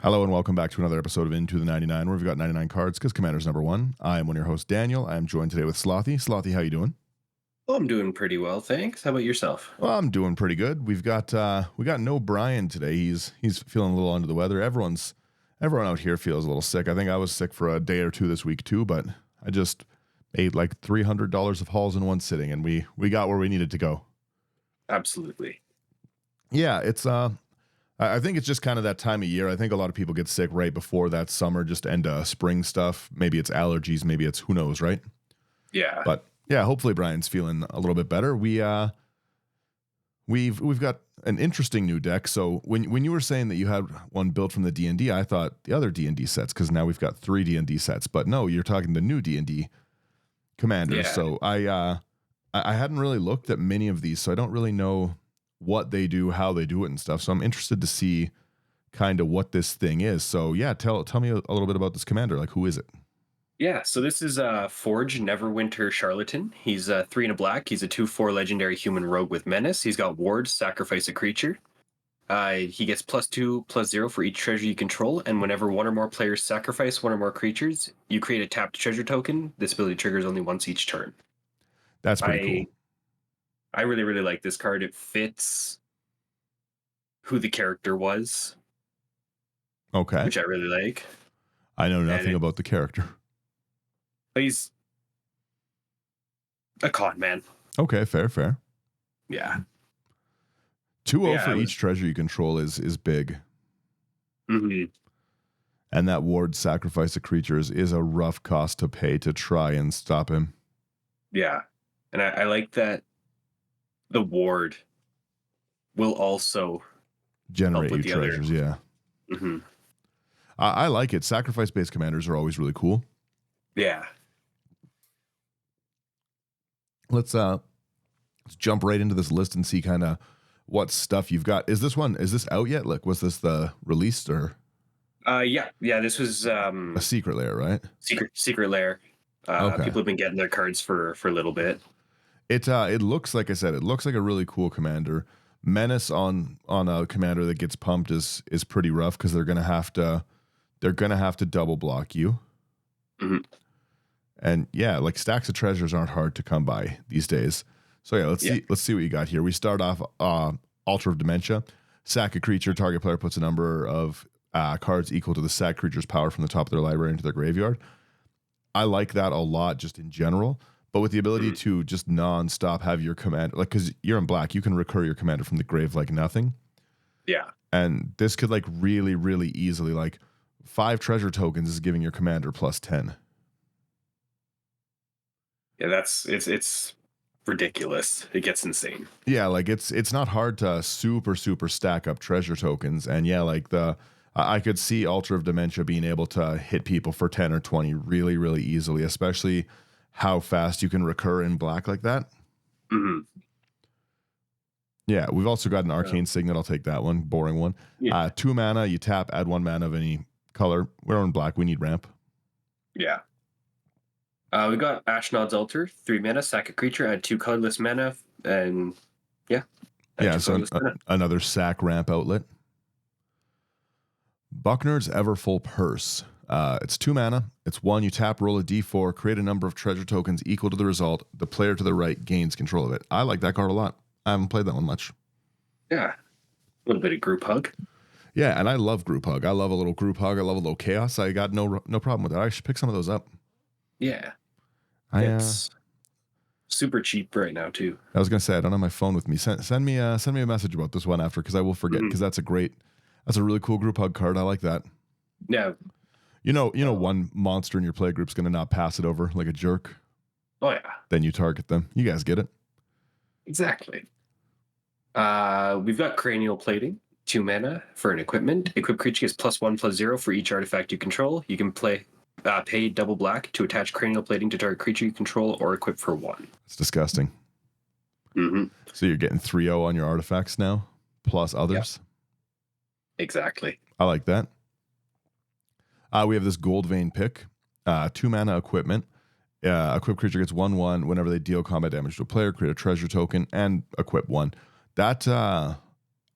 Hello and welcome back to another episode of Into the 99, where we've got 99 cards because Commander's number one. I am one of your hosts, Daniel. I am joined today with Slothy. Slothy, how you doing? Oh, I'm doing pretty well, thanks. How about yourself? Well, I'm doing pretty good. We got no Brian today. He's feeling a little under the weather. Everyone out here feels a little sick. I think I was sick for a day or two this week too, but I just ate like $300 of halls in one sitting, and we got where we needed to go. Absolutely. Yeah, I think it's just kind of that time of year. I think a lot of people get sick right before that summer, just end spring stuff. Maybe it's allergies, maybe it's who knows, right? Yeah. But yeah, hopefully Brian's feeling a little bit better. We've got an interesting new deck. So when you were saying that you had one built from the D&D, I thought the other D&D sets, because now we've got 3 D&D sets. But no, you're talking the new D&D commanders. Yeah. So I hadn't really looked at many of these, so I don't really know what they do, how they do it and stuff. So I'm interested to see kind of what this thing is. So yeah, tell me a little bit about this commander. Like, who is it? Yeah, so this is Forge Neverwinter Charlatan. He's 3 and a black. He's a 2/4 legendary human rogue with menace. He's got ward, sacrifice a creature. He gets +2/+0 for each treasure you control, and whenever one or more players sacrifice one or more creatures, you create a tapped treasure token. This ability triggers only once each turn. That's pretty cool. I really, really like this card. It fits who the character was, Okay. which I really like. I know nothing about the character. He's a con man. Okay, fair. Yeah. 2-0 Yeah, for each treasure you control is big. Mm-hmm. And that ward sacrifice of creatures is a rough cost to pay to try and stop him. Yeah. And I like that the ward will also Generate help you with the treasures, other. yeah. Mm-hmm. I like it. Sacrifice-based commanders are always really cool. Yeah. Let's jump right into this list and see kind of what stuff you've got. Is this out yet? Like, was this the released or Yeah. This was a secret lair, right? secret lair. Okay. People have been getting their cards for a little bit. It looks, like I said, it looks like a really cool commander. Menace on a commander that gets pumped is pretty rough because they're gonna have to double block you. Mm-hmm. And yeah, like stacks of treasures aren't hard to come by these days. So yeah, let's see what you got here. We start off Altar of Dementia. Sack a creature, target player puts a number of cards equal to the sack creature's power from the top of their library into their graveyard. I like that a lot just in general, but with the ability to just non-stop have your commander, like, because you're in black, you can recur your commander from the grave like nothing. Yeah. And this could like really, really easily, like 5 treasure tokens is giving your commander +10. Yeah, it's ridiculous. It gets insane. Yeah, like it's not hard to super stack up treasure tokens, and yeah, like I could see Altar of Dementia being able to hit people for 10 or 20 really, really easily, especially how fast you can recur in black like that. Mm-hmm. Yeah, we've also got an Arcane Signet. I'll take that one. Boring one. Yeah. 2 mana, you tap, add 1 mana of any color. We're in black. We need ramp. Yeah. We got Ashnod's Altar, 3 mana, sack a creature, add 2 colorless mana, and yeah. Yeah, so another sack ramp outlet. Buckner's Everfull Purse. It's 2 mana. It's 1. You tap, roll a d4, create a number of treasure tokens equal to the result. The player to the right gains control of it. I like that card a lot. I haven't played that one much. Yeah. A little bit of group hug. Yeah, and I love group hug. I love a little group hug. I love a little chaos. I got no problem with that. I should pick some of those up. Yeah. It's super cheap right now too. I was gonna say I don't have my phone with me. Send me a message about this one after, because I will forget, because that's a really cool group hug card. I like that. Yeah. You know, one monster in your play group's gonna not pass it over like a jerk. Oh yeah. Then you target them. You guys get it. Exactly. We've got Cranial Plating, 2 mana for an equipment. Equipped creature gets +1/+0 for each artifact you control. You can pay double black to attach Cranial Plating to target creature you control or equip for 1. It's disgusting. Mm-hmm. So you're getting 3-0 on your artifacts now, plus others. Yep. Exactly. I like that. We have this Gold Vein pick, 2 mana equipment. Equipped creature gets 1/1 whenever they deal combat damage to a player, create a treasure token, and equip 1. That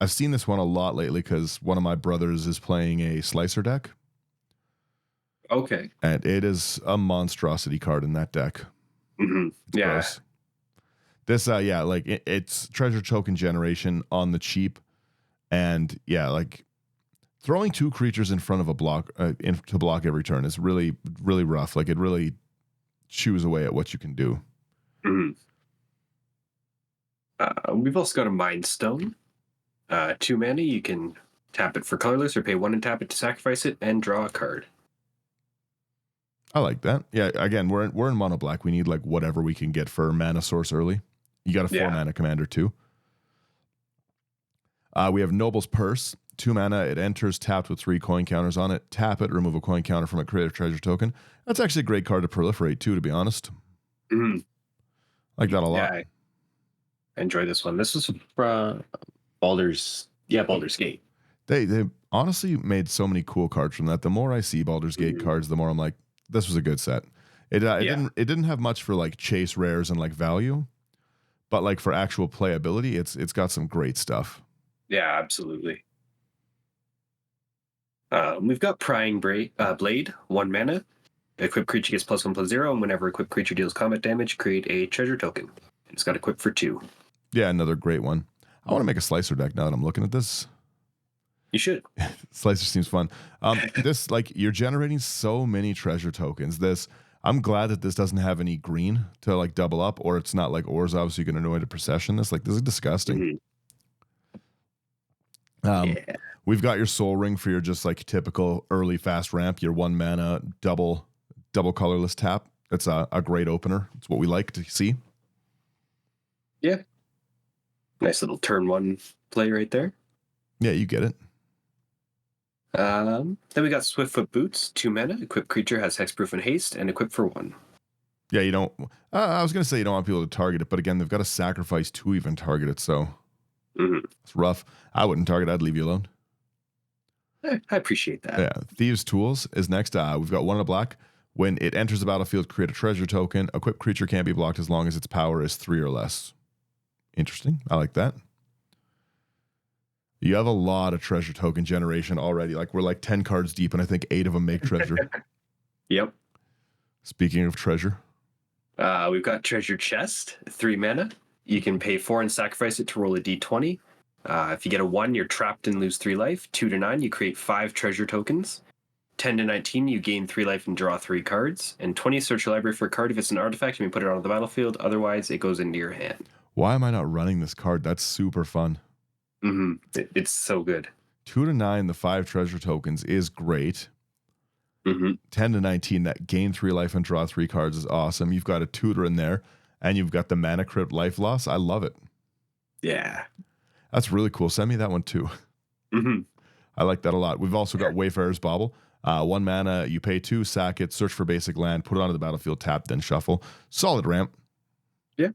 I've seen this one a lot lately because one of my brothers is playing a slicer deck, Okay. and it is a monstrosity card in that deck. It's Yeah. gross. This, yeah, like it's treasure token generation on the cheap, and yeah, like throwing 2 creatures in front of a block to block every turn is really, really rough. Like it really chews away at what you can do. Mhm. We've also got a Mind Stone. 2 mana. You can tap it for colorless or pay 1 and tap it to sacrifice it and draw a card. I like that. Yeah, again, we're in mono black. We need like whatever we can get for mana source early. You got a 4 mana commander too. We have Noble's Purse, 2 mana. It enters tapped with 3 coin counters on it. Tap it, remove a coin counter from a creative treasure token. That's actually a great card to proliferate too, to be honest. Like that a lot. Yeah, I enjoy this one. This is Baldur's Gate. They honestly made so many cool cards from that. The more I see Baldur's Gate cards, the more I'm like, this was a good set. It didn't have much for like chase rares and like value, but like for actual playability, it's got some great stuff. Yeah, absolutely. We've got Prying Blade, 1 mana. Equipped creature gets +1/+0, and whenever equipped creature deals combat damage, create a treasure token. It's got equipped for 2. Yeah, another great one. I want to make a slicer deck now that I'm looking at this. You should. Slicer seems fun. This, like, you're generating so many treasure tokens. I'm glad that this doesn't have any green to like double up, or it's not like Orzhov, so you can annoy to procession this. Like, this is disgusting. We've got your Soul Ring for your just like typical early fast ramp, your 1 mana double colorless tap. It's a great opener. It's what we like to see. Yeah. Nice little turn 1 play right there. Yeah, you get it. Then we got Swiftfoot Boots, 2 mana. Equipped creature has hexproof and haste, and equipped for 1. Yeah, you don't. I was gonna say you don't want people to target it, but again, they've got to sacrifice to even target it, so it's rough. I wouldn't target. I'd leave you alone. I appreciate that. Yeah, Thieves' Tools is next. We've got 1 in a black. When it enters the battlefield, create a treasure token. Equipped creature can't be blocked as long as its power is 3 or less. Interesting. I like that. You have a lot of treasure token generation already. Like, we're like 10 cards deep, and I think 8 of them make treasure. Yep. Speaking of treasure. We've got Treasure Chest, 3 mana. You can pay 4 and sacrifice it to roll a d20. If you get a 1, you're trapped and lose 3 life. 2 to 9, you create 5 treasure tokens. 10 to 19, you gain 3 life and draw 3 cards. And 20, search your library for a card. If it's an artifact, you may put it onto the battlefield. Otherwise, it goes into your hand. Why am I not running this card? That's super fun. It's so good. 2 to 9, the 5 treasure tokens is great. 10 to 19, that gain 3 life and draw 3 cards is awesome. You've got a tutor in there, and you've got the mana crypt life loss. I love it. Yeah. That's really cool. Send me that one too. I like that a lot. We've also got Wayfarer's Bauble. 1 mana, you pay 2, sack it, search for basic land, put it onto the battlefield, tap, then shuffle. Solid ramp. Yeah.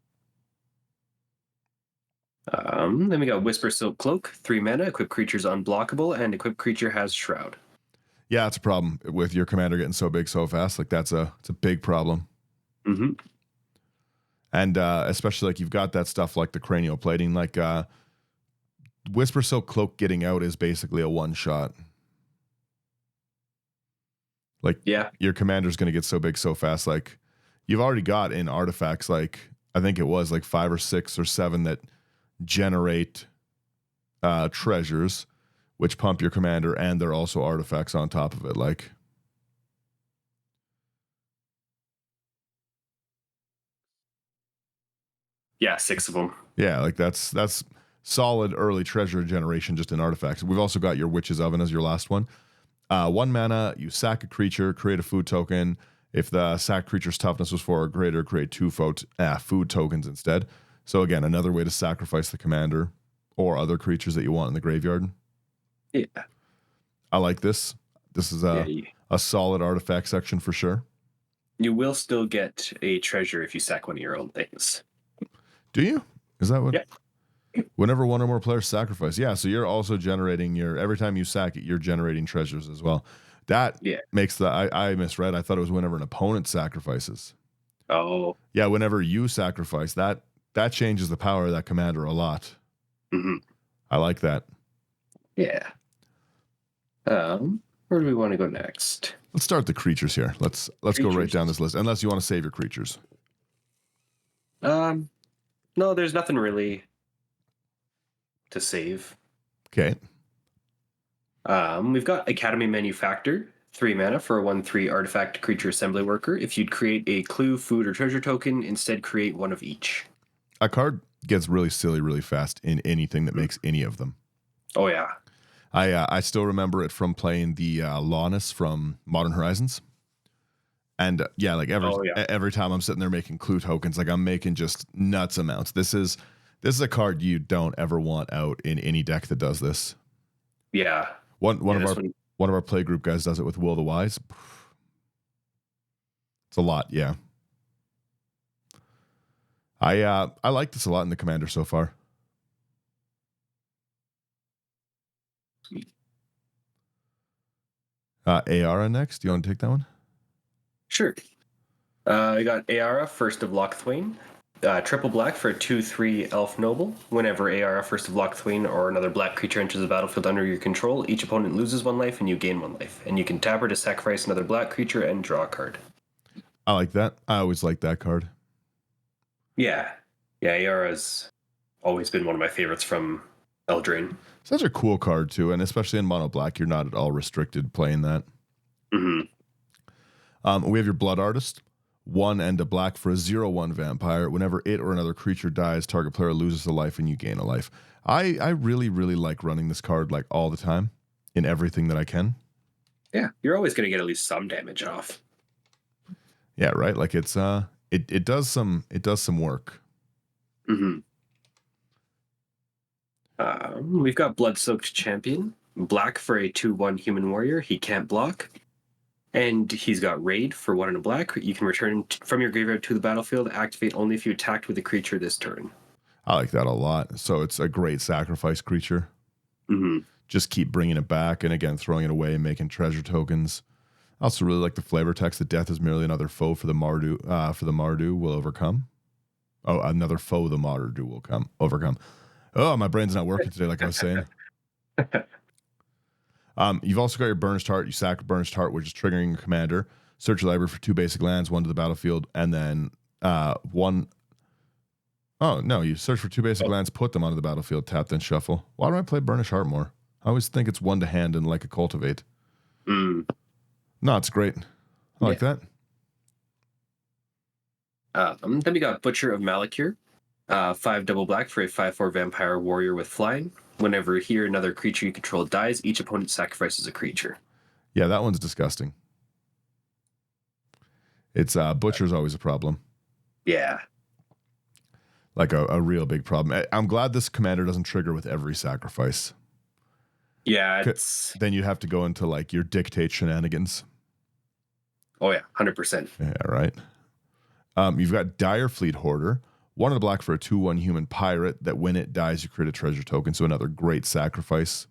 Then we got Whisper Silk Cloak, 3 mana, equipped creature's unblockable, and equipped creature has Shroud. Yeah, it's a problem with your commander getting so big so fast. Like, it's a big problem. And especially like you've got that stuff like the cranial plating, like Whisper Silk Cloak getting out is basically a one shot. Like, your commander's going to get so big so fast. Like, you've already got in artifacts, like, I think it was like 5 or 6 or 7 that generate treasures, which pump your commander, and they're also artifacts on top of it. Like, yeah, 6 of them. Yeah, like that's solid early treasure generation just in artifacts. We've also got your Witch's Oven as your last one. 1 mana, you sack a creature, create a food token. If the sack creature's toughness was 4 or greater, create 2 food tokens instead. So again, another way to sacrifice the commander or other creatures that you want in the graveyard. Yeah. I like this. This is a solid artifact section for sure. You will still get a treasure if you sack one of your own things. Do you? Is that what? Yeah. Whenever 1 or more players sacrifice. Yeah, so you're also generating every time you sack it, you're generating treasures as well. That makes I misread. I thought it was whenever an opponent sacrifices. Oh. Yeah, whenever you sacrifice, that changes the power of that commander a lot. I like that. Yeah. Where do we want to go next? Let's start the creatures here. Let's go right down this list. Unless you want to save your creatures. No, there's nothing really to save. Okay. We've got Academy Manufactor, 3 mana for a 1/3 artifact creature assembly worker. If you'd create a clue, food, or treasure token, instead create one of each. A card gets really silly really fast in anything that makes any of them. Oh, yeah. I still remember it from playing the Lawless from Modern Horizons. And like every time I'm sitting there making clue tokens, like I'm making just nuts amounts. This is a card you don't ever want out in any deck that does this. Yeah. One of our play group guys does it with Will the Wise. It's a lot, yeah. I like this a lot in the Commander so far. Ayara next. Do you want to take that one? Sure. We got Ayara, First of Lochthwain. Triple black for a 2/3 Elf Noble. Whenever Ayara, First of Lochthwain, or another black creature enters the battlefield under your control, each opponent loses 1 life and you gain 1 life. And you can tap her to sacrifice another black creature and draw a card. I like that. I always like that card. Yeah. Yeah, Ayara's always been one of my favorites from Eldraine. Such a cool card, too. And especially in mono black, you're not at all restricted playing that. Mm-hmm. We have your Blood Artist. 1 and a black for a 0/1 vampire. Whenever it or another creature dies, target player loses a life and you gain a life. I really, really like running this card like all the time in everything that I can. Yeah, you're always going to get at least some damage off. Yeah, right. Like it's it does some work. Mm-hmm. We've got Blood-Soaked Champion. Black for a 2/1 human warrior. He can't block. And he's got Raid for 1 and a black. You can return from your graveyard to the battlefield. Activate only if you attacked with a creature this turn. I like that a lot. So it's a great sacrifice creature. Mm-hmm. Just keep bringing it back and again throwing it away and making treasure tokens. I also really like the flavor text that death is merely another foe for the Mardu will overcome. Oh, another foe the Mardu will overcome. Oh, my brain's not working today like I was saying. You've also got your Burnished Heart. You sack Burnished Heart, which is triggering your commander. Search your library for 2 basic lands, 1 to the battlefield, and then 1. Oh, no, you search for 2 basic lands, put them onto the battlefield, tap, then shuffle. Why do I play Burnished Heart more? I always think it's 1 to hand and like a Cultivate. Mm. No, it's great. I like that. Then we got Butcher of Malakir. 5 double black for a 5/4 vampire warrior with flying. Whenever he or another creature you control dies, each opponent sacrifices a creature. Yeah, that one's disgusting. It's Butcher's always a problem. Yeah. Like a real big problem. I'm glad this commander doesn't trigger with every sacrifice. Yeah, then you'd have to go into like your dictate shenanigans. Oh yeah, 100%. Yeah, right. You've got Dire Fleet Hoarder. 1 and a black for a 2/1 human pirate that when it dies, you create a treasure token. So another great sacrifice.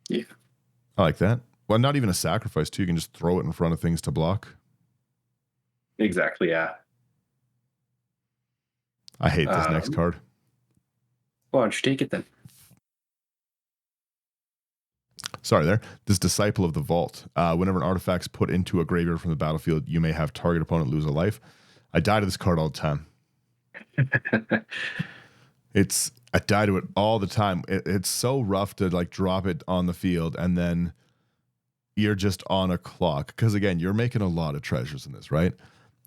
Yeah. I like that. Well, not even a sacrifice, too. You can just throw it in front of things to block. Exactly, yeah. I hate this next card. Why don't you take it then? Sorry there. This Disciple of the Vault. Whenever an artifact's put into a graveyard from the battlefield, you may have target opponent lose a life. I die to this card all the time. I die to it all the time. It's so rough to like drop it on the field and then you're just on a clock. Because again, you're making a lot of treasures in this, right?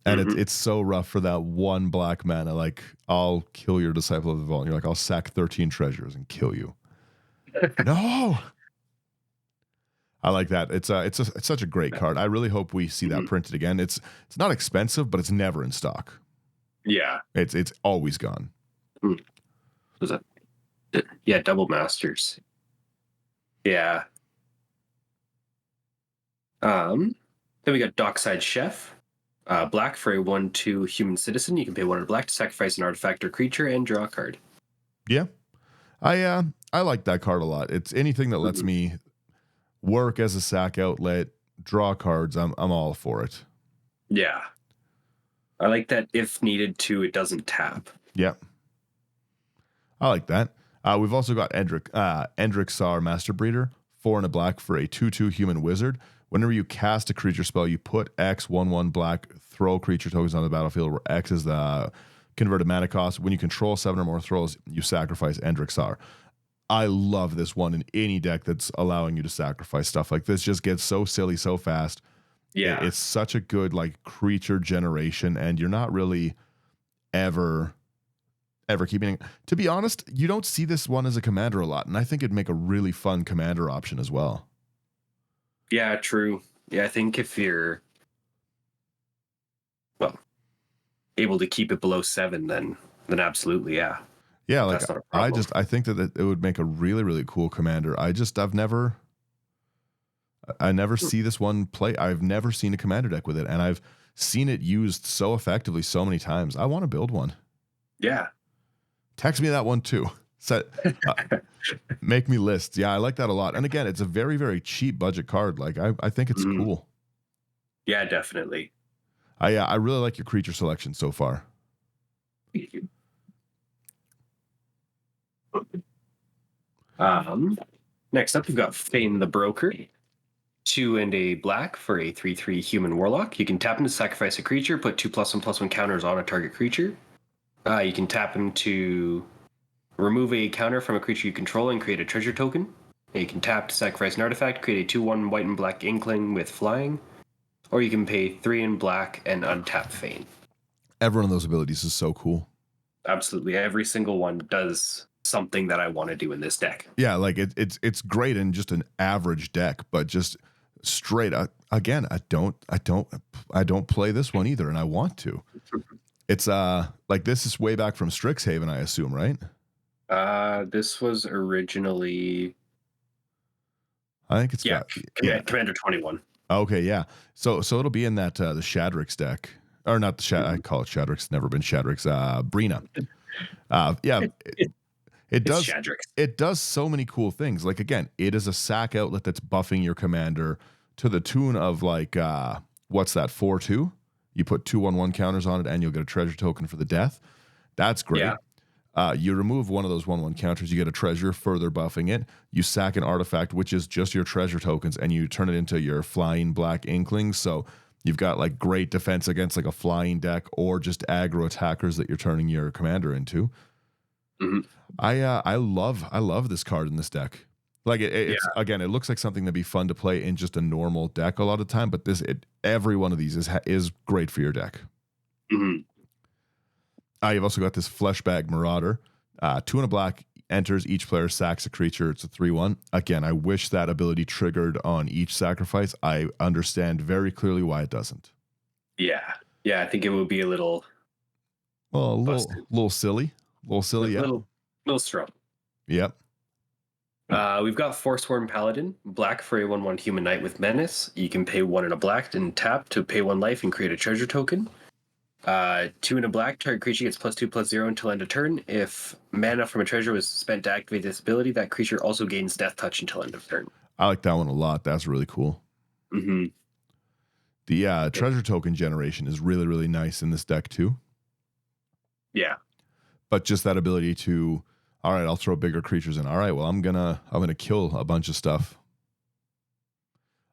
And it's so rough for that 1 black mana. Like, I'll kill your Disciple of the Vault. And you're like, I'll sack 13 treasures and kill you. No. I like that. It's such a great card. I really hope we see that printed again. It's not expensive, but it's never in stock. Yeah. It's always gone. Was that? Yeah, Double Masters. Yeah. Then we got Dockside Chef. Black for a 1/2 human citizen. You can pay 1 and black to sacrifice an artifact or creature and draw a card. Yeah. I like that card a lot. It's anything that lets me work as a sack outlet, draw cards. I'm all for it. Yeah. I like that if needed to, it doesn't tap. Yeah. I like that. We've also got Endrixar Master Breeder, 4 and a black for a 2/2 human wizard. Whenever you cast a creature spell, you put X 1/1 black, throw creature tokens on the battlefield, where X is the converted mana cost. When you control 7 or more throws, you sacrifice Endrixar. I love this one in any deck that's allowing you to sacrifice stuff like this. Just gets so silly so fast. Yeah. It's such a good like creature generation, and you're not really ever keeping. To be honest, you don't see this one as a commander a lot, and I think it'd make a really fun commander option as well. Yeah, true. Yeah, I think if you're able to keep it below 7, then absolutely, yeah. Yeah, like That's not a problem. I think that it would make a really, really cool commander. I never see this one play. I've never seen a commander deck with it, and I've seen it used so effectively so many times. I want to build one. Yeah. Text me that one too. Make me lists. Yeah, I like that a lot. And again, it's a very, very cheap budget card. Like I think it's cool. Yeah, definitely. I really like your creature selection so far. Thank you. Next up, we've got Fane the Broker. 2 and a black for a 3/3 human warlock. You can tap him to sacrifice a creature, put 2+1/+1 counters on a target creature. You can tap him to remove a counter from a creature you control and create a treasure token. You can tap to sacrifice an artifact, create a 2/1 white and black inkling with flying. Or you can pay 3 in black and untap Fane. Every one of those abilities is so cool. Absolutely. Every single one does something that I want to do in this deck. Yeah, like it's great in just an average deck, but just straight again, I don't play this one either, and I want to. It's like this is way back from Strixhaven, I assume, right? This was originally I think it's Commander 21. Okay, yeah. So it'll be in that the Shadrix deck. Or not the I call it Shadrix, it's never been Shadrix, Brina. Yeah. It does Shadrix. It does so many cool things. Like again, it is a sack outlet that's buffing your commander to the tune of like what's that, 4/2? You put 2/1/1 counters on it and you'll get a treasure token for the death. That's great. Yeah. You remove one of those 1/1 counters, you get a treasure, further buffing it. You sack an artifact, which is just your treasure tokens, and you turn it into your flying black inklings. So you've got like great defense against like a flying deck or just aggro attackers that you're turning your commander into. Mm-hmm. I love this card in this deck. Like it's again, it looks like something that'd be fun to play in just a normal deck a lot of the time, but every one of these is great for your deck. Mm-hmm. You've also got this Fleshbag Marauder. 2 and a black enters, each player sacks a creature. It's a 3/1. Again, I wish that ability triggered on each sacrifice. I understand very clearly why it doesn't. Yeah. Yeah, I think it would be a little silly. Little strong. Yep. We've got Forsworn Paladin, black for a 1/1 human knight with menace. You can pay 1 and a black and tap to pay 1 life and create a treasure token. 2 and a black, target creature gets +2/+0 until end of turn. If mana from a treasure was spent to activate this ability, that creature also gains death touch until end of turn. I like that one a lot. That's really cool. Mm-hmm. The treasure token generation is really, really nice in this deck too. Yeah. But just that ability to, all right, I'll throw bigger creatures in. All right, well, I'm gonna kill a bunch of stuff.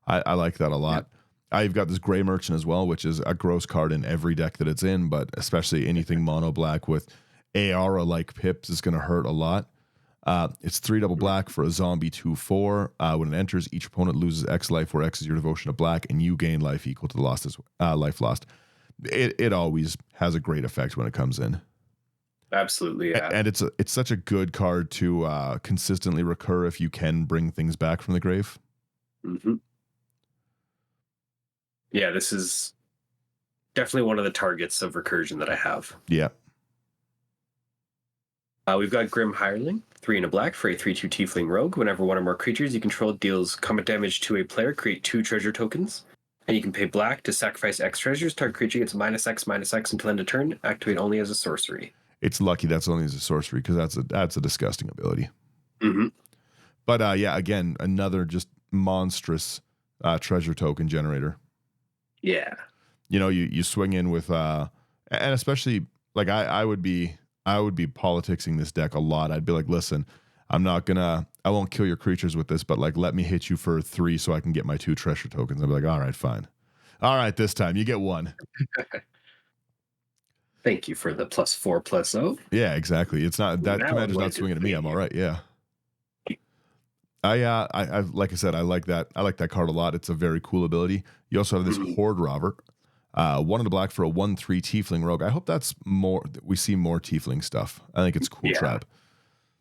I like that a lot. Yep. You've got this Gray Merchant as well, which is a gross card in every deck that it's in, but especially anything mono black with Aara like pips is going to hurt a lot. It's 3 double black for a zombie 2/4. When it enters, each opponent loses X life, where X is your devotion to black, and you gain life equal to the life lost. It always has a great effect when it comes in. Absolutely, yeah. And it's such a good card to consistently recur if you can bring things back from the grave. Mm-hmm. Yeah, this is definitely one of the targets of recursion that I have. Yeah. We've got Grim Hireling, 3 and a black for a 3/2 tiefling rogue. Whenever one or more creatures you control deals combat damage to a player, create 2 treasure tokens. And you can pay black to sacrifice X treasures. Target creature gets -X until end of turn. Activate only as a sorcery. It's lucky that's only as a sorcery because that's a disgusting ability. Mm-hmm. But yeah, again, another just monstrous treasure token generator. Yeah. You know, you swing in with and especially like I would be I would be politicsing this deck a lot. I'd be like, listen, I won't kill your creatures with this, but like, let me hit you for 3 so I can get my 2 treasure tokens. I'd be like, all right, fine. All right, this time you get 1. Thank you for the +4/+0. Yeah, exactly. It's not that commander's not swinging at me. I'm all right. Yeah. I like I said, I like that. I like that card a lot. It's a very cool ability. You also have this Horde Robber, 1 in the black for a 1/3 Tiefling Rogue. I hope that's more. We see more Tiefling stuff. I think it's cool trap.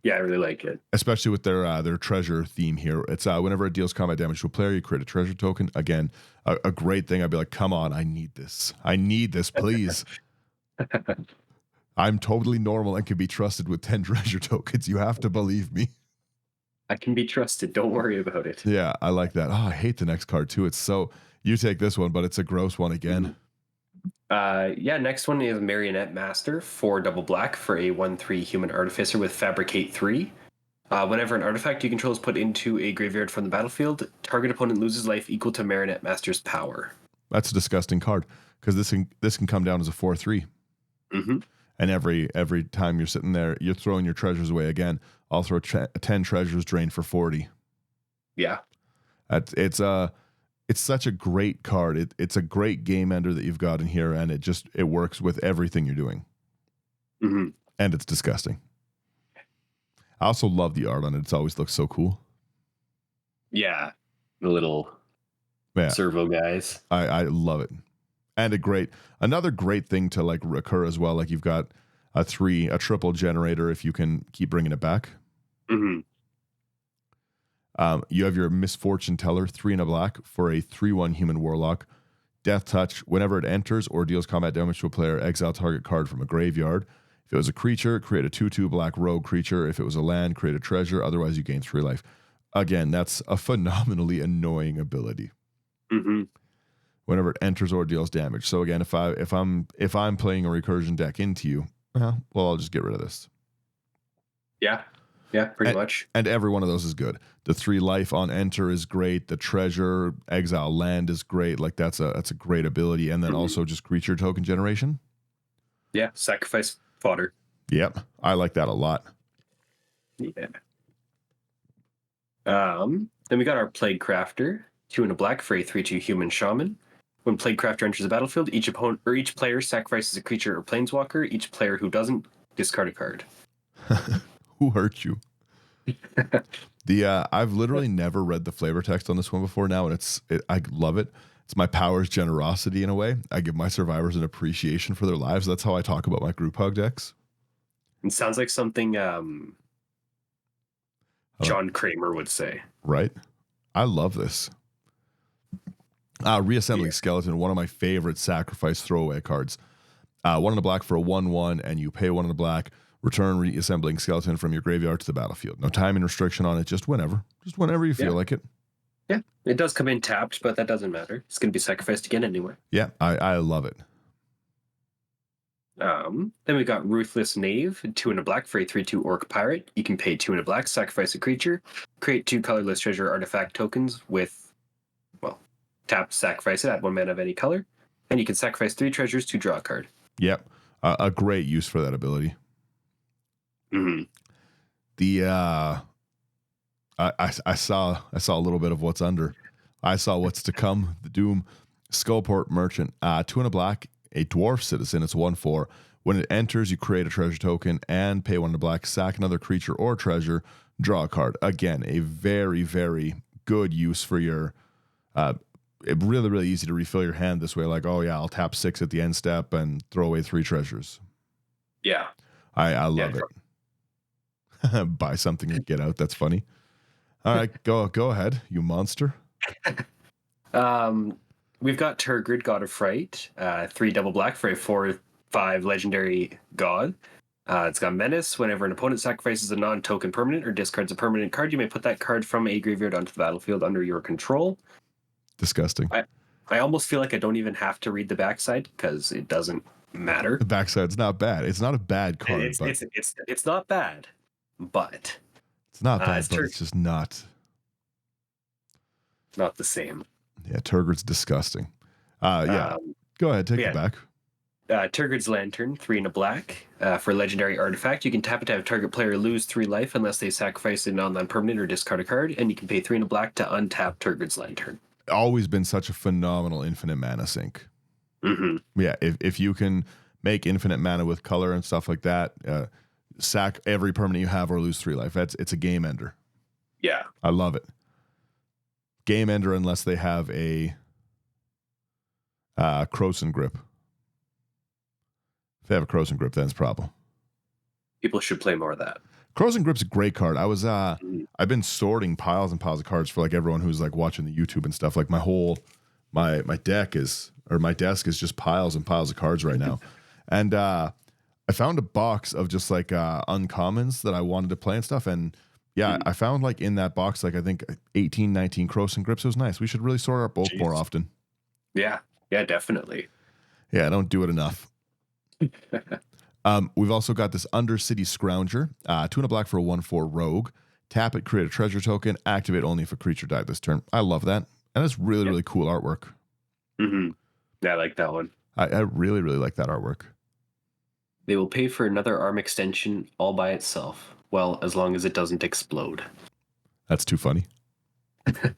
Yeah, I really like it, especially with their treasure theme here. It's whenever it deals combat damage to a player, you create a treasure token. Again, a great thing. I'd be like, come on, I need this. I need this, please. I'm totally normal and can be trusted with 10 treasure tokens. You have to believe me. I can be trusted. Don't worry about it. Yeah, I like that. Oh, I hate the next card too. It's so, you take this one, but it's a gross one again. Next one is Marionette Master, 4 double black for a 1/3 human artificer with Fabricate 3. Whenever an artifact you control is put into a graveyard from the battlefield, target opponent loses life equal to Marionette Master's power. That's a disgusting card because this can come down as a 4/3. And every time you're sitting there, you're throwing your treasures away again. I'll throw 10 treasures drained for 40. Yeah. It's such a great card. It's a great game ender that you've got in here, and it works with everything you're doing. And it's disgusting. I also love the art on it. It's always looks so cool. Yeah. The little servo guys. I love it. And another great thing to like recur as well. Like you've got a triple generator if you can keep bringing it back. You have your Misfortune Teller, 3 in a black for a 3/1 human warlock. Death Touch. Whenever it enters or deals combat damage to a player, exile target card from a graveyard. If it was a creature, create a 2/2 black rogue creature. If it was a land, create a treasure. Otherwise, you gain 3 life. Again, that's a phenomenally annoying ability. Whenever it enters or deals damage. So again, if I'm playing a recursion deck into you, well, I'll just get rid of this. Yeah, pretty much. And every one of those is good. The 3 life on enter is great. The treasure, exile land is great. Like that's a great ability. And then also just creature token generation. Yeah, sacrifice fodder. Yep, I like that a lot. Yeah. Then we got our Plague Crafter, 2 in a black for a 3/2 human shaman. When Plague Crafter enters the battlefield, each opponent or each player sacrifices a creature or planeswalker. Each player who doesn't, discard a card. Who hurt you? I've literally never read the flavor text on this one before now, and I love it. It's my power's generosity in a way. I give my survivors an appreciation for their lives. That's how I talk about my group hug decks. It sounds like something John Kramer would say. Right? I love this. Reassembling Skeleton, one of my favorite sacrifice throwaway cards. 1 in a black for a 1/1, and you pay 1 in a black. Return Reassembling Skeleton from your graveyard to the battlefield. No timing restriction on it, just whenever you feel like it. Yeah, it does come in tapped, but that doesn't matter. It's going to be sacrificed again anyway. Yeah, I love it. Then we got Ruthless Knave, 2 in a black for a 3/2 Orc Pirate. You can pay 2 in a black, sacrifice a creature, create 2 colorless treasure artifact tokens with, tap, sacrifice it, add 1 mana of any color, and you can sacrifice 3 treasures to draw a card. Yep, a great use for that ability. I saw a little bit of what's under. I saw what's to come. The Doom Skullport Merchant, 2 in a black, a dwarf citizen. It's 1/4. When it enters, you create a treasure token and pay 1 in a black, sack another creature or treasure, draw a card. Again, a very, very good use for your really, really easy to refill your hand this way. Like, oh yeah, I'll tap 6 at the end step and throw away 3 treasures. Yeah. I love it. Buy something and get out. That's funny. All right, go ahead, you monster. We've got Turgid, God of Fright, 3 double black for a 4/5 legendary god. It's got Menace. Whenever an opponent sacrifices a non-token permanent or discards a permanent card, you may put that card from a graveyard onto the battlefield under your control. Disgusting. I almost feel like I don't even have to read the backside because it doesn't matter. The backside's not bad. It's not a bad card. It's not bad, but it's not bad. But it's just not the same. Yeah, Turgid's disgusting. Go ahead, take it back. Turgid's Lantern, 3 and a black. For legendary artifact, you can tap it to have target player lose 3 life unless they sacrifice an online permanent or discard a card, and you can pay 3 and a black to untap Turgid's Lantern. Always been such a phenomenal infinite mana sink. Mm-hmm. Yeah, if you can make infinite mana with color and stuff like that, sack every permanent you have or lose 3 life. It's a game ender. Yeah. I love it. Game ender unless they have a Croson Grip. If they have a Croson Grip, then it's a problem. People should play more of that. Croson Grip's a great card. I've been sorting piles and piles of cards for like everyone who's like watching the YouTube and stuff. Like my desk is just piles and piles of cards right now. And I found a box of just like uncommons that I wanted to play and stuff. And yeah, I found like in that box, like I think 18, 19 Croson Grips. It was nice. We should really sort our bulk more often. Yeah, definitely. Yeah, I don't do it enough. We've also got this Undercity Scrounger, 2 and a black for a 1/4 rogue. Tap it, create a treasure token, activate only if a creature died this turn. I love that. And it's really, really cool artwork. Mm-hmm. Yeah, I like that one. I really, really like that artwork. They will pay for another arm extension all by itself. Well, as long as it doesn't explode. That's too funny. We've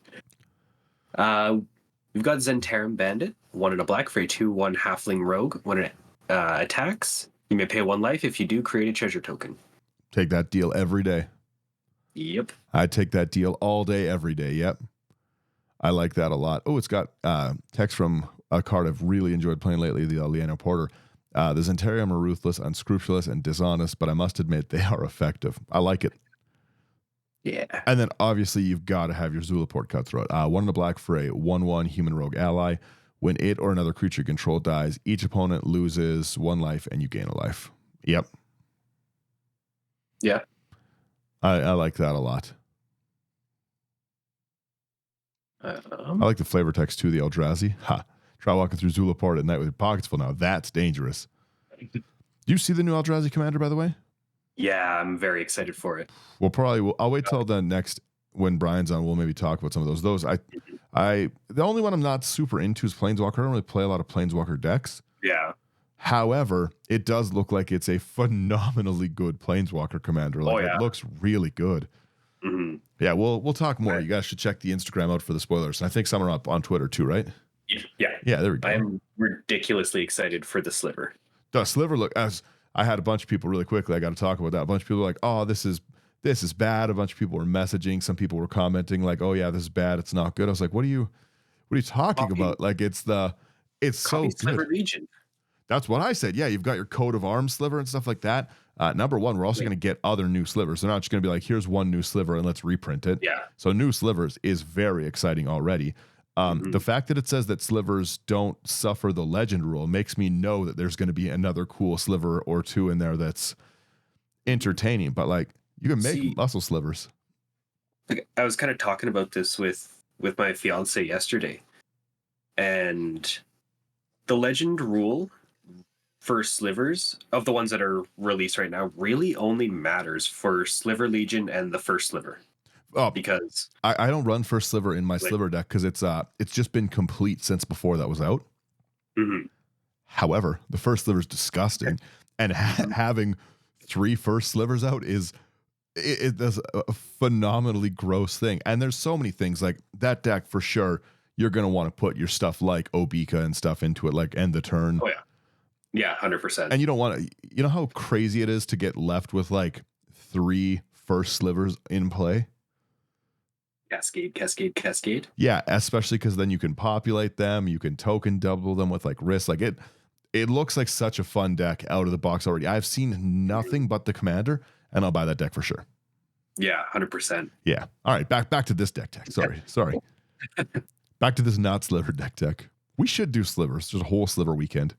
got Zentarum Bandit, 1 and a black for a 2/1 halfling rogue. When it attacks, you may pay 1 life. If you do, create a treasure token. Take that deal every day. Yep. I take that deal all day, every day. Yep. I like that a lot. Oh, it's got text from a card I've really enjoyed playing lately, the Liana Porter. The Zentarium are ruthless, unscrupulous, and dishonest, but I must admit they are effective. I like it. Yeah. And then obviously you've got to have your Zulaport Cutthroat. 1 and a black for a 1/1 human rogue ally. When it or another creature you control dies, each opponent loses 1 life and you gain a life. Yep. Yeah. I like that a lot. I like the flavor text too, the Eldrazi. Ha. Try walking through Zulaport at night with your pockets full now. That's dangerous. Do you see the new Eldrazi commander, by the way? Yeah, I'm very excited for it. I'll wait till the next, when Brian's on, we'll maybe talk about some of those. The only one I'm not super into is Planeswalker. I don't really play a lot of Planeswalker decks. Yeah. However, it does look like it's a phenomenally good Planeswalker commander. Like, it looks really good. Mm-hmm. Yeah, we'll talk more. You guys should check the Instagram out for the spoilers. And I think some are up on Twitter too, right? Yeah. Yeah, there we go. I'm ridiculously excited for the Sliver. The Sliver look, as I had a bunch of people really quickly, I got to talk about that. A bunch of people were like, oh, this is bad. A bunch of people were messaging. Some people were commenting like, oh yeah, this is bad. It's not good. I was like, what are you talking about? Like it's so good. Sliver Legion. That's what I said. Yeah, you've got your coat of arms sliver and stuff like that. Number one, we're also going to get other new slivers. They're not just going to be like, here's one new sliver and let's reprint it. Yeah. So new slivers is very exciting already. The fact that it says that slivers don't suffer the legend rule makes me know that there's going to be another cool sliver or two in there that's entertaining. But like, you can make muscle slivers. I was kind of talking about this with my fiance yesterday, and the legend rule for slivers of the ones that are released right now really only matters for Sliver Legion and the first sliver. Oh, because I don't run first sliver in my sliver deck because it's just been complete since before that was out. Mm-hmm. However, the first sliver is disgusting, and having 3 first slivers out is a phenomenally gross thing. And there's so many things like that deck for sure. You're gonna want to put your stuff like Obika and stuff into it, like end the turn. Oh yeah, 100%. And you don't want to. You know how crazy it is to get left with like 3 first slivers in play. Cascade. Yeah, especially because then you can populate them, you can token double them with like wrist. Like it looks like such a fun deck out of the box already. I've seen nothing but the commander, and I'll buy that deck for sure. Yeah, 100%. Yeah. All right, back to this deck. Sorry. Back to this not sliver deck. We should do slivers. Just a whole sliver weekend.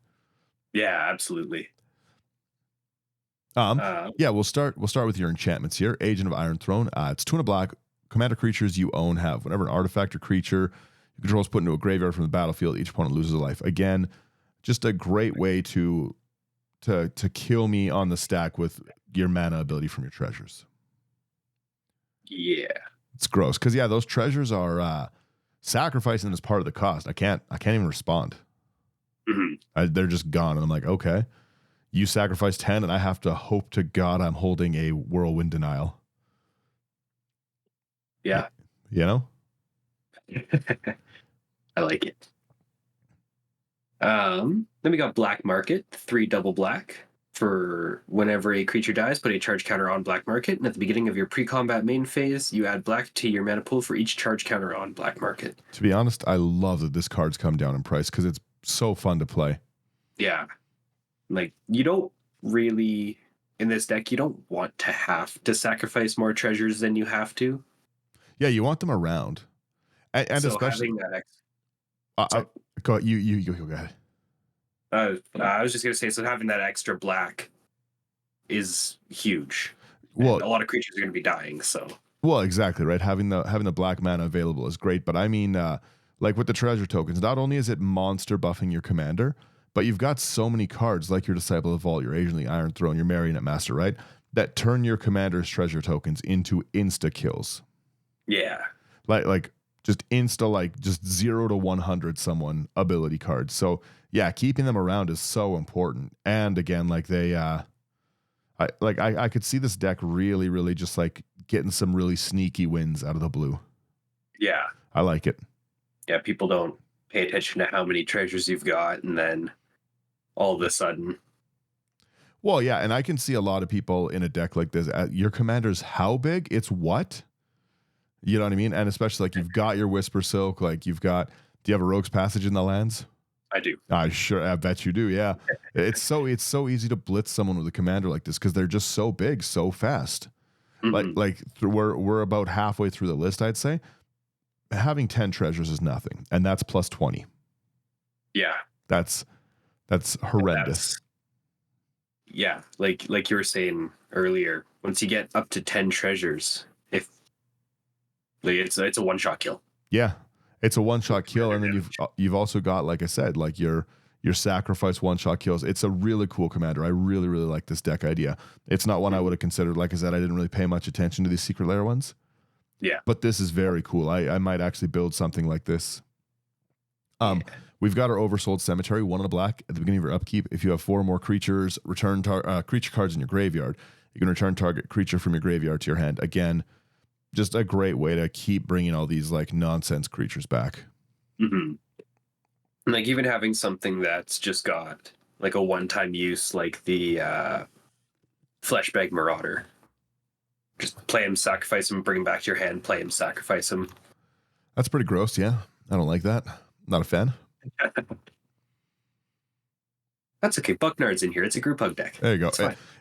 Yeah, absolutely. Yeah, we'll start with your enchantments here. Agent of Iron Throne. It's 2 and a black. Commander creatures you own have whenever an artifact or creature you control is put into a graveyard from the battlefield, each opponent loses a life. Again, just a great way to kill me on the stack with your mana ability from your treasures. Yeah, it's gross because those treasures are sacrificing as part of the cost. I can't even respond. Mm-hmm. They're just gone. And I'm like, okay, you sacrifice 10 and I have to hope to God I'm holding a Whirlwind Denial. Yeah. You know? I like it. Then we got Black Market, 3 double black. For whenever a creature dies, put a charge counter on Black Market, and at the beginning of your pre-combat main phase, you add black to your mana pool for each charge counter on Black Market. To be honest, I love that this card's come down in price because it's so fun to play. Yeah. Like, you don't really, in this deck, you don't want to have to sacrifice more treasures than you have to. Yeah, you want them around. And so especially... having that go ahead. I was just going to say, so having that extra black is huge. Well, and a lot of creatures are going to be dying, so... Well, exactly, right? Having the black mana available is great, but I mean, like with the treasure tokens, not only is it monster buffing your commander, but you've got so many cards like your Disciple of Vault, your Agent of the Iron Throne, your Marionette Master, right? That turn your commander's treasure tokens into insta kills. Yeah. Like just insta, like just 0 to 100 someone ability cards. So yeah, keeping them around is so important. And again, like I could see this deck really, really just like getting some really sneaky wins out of the blue. Yeah. I like it. Yeah, people don't pay attention to how many treasures you've got, and then all of a sudden... Well, yeah, and I can see a lot of people in a deck like this. Your commander's how big? It's what? You know what I mean? And especially like you've got your Whisper Silk, like you've got... Do you have a Rogue's Passage in the lands? I do. I bet you do, yeah. It's so easy to blitz someone with a commander like this because they're just so big, so fast. Mm-hmm. We're about halfway through the list, I'd say. Having 10 treasures is nothing, and that's plus 20. Yeah. That's horrendous. Yeah, like you were saying earlier, once you get up to 10 treasures, if like it's a one-shot kill. Yeah. It's a one-shot kill, and then you've also got, like I said, like your sacrifice one-shot kills. It's a really cool commander. I really, really like this deck idea. It's not one I would have considered. Like I said, I didn't really pay much attention to these Secret Lair ones. Yeah. But this is very cool. I might actually build something like this. We've got our Oversold Cemetery, 1 on a black. At the beginning of your upkeep, if you have 4 more creatures, return creature cards in your graveyard. You can return target creature from your graveyard to your hand. Again, just a great way to keep bringing all these like nonsense creatures back. Mm-hmm. Like even having something that's just got like a one-time use, like the Fleshbag Marauder. Just play him, sacrifice him, bring him back to your hand, play him, sacrifice him. That's pretty gross, yeah. I don't like that. Not a fan. That's okay. Bucknard's in here. It's a group hug deck. There you go.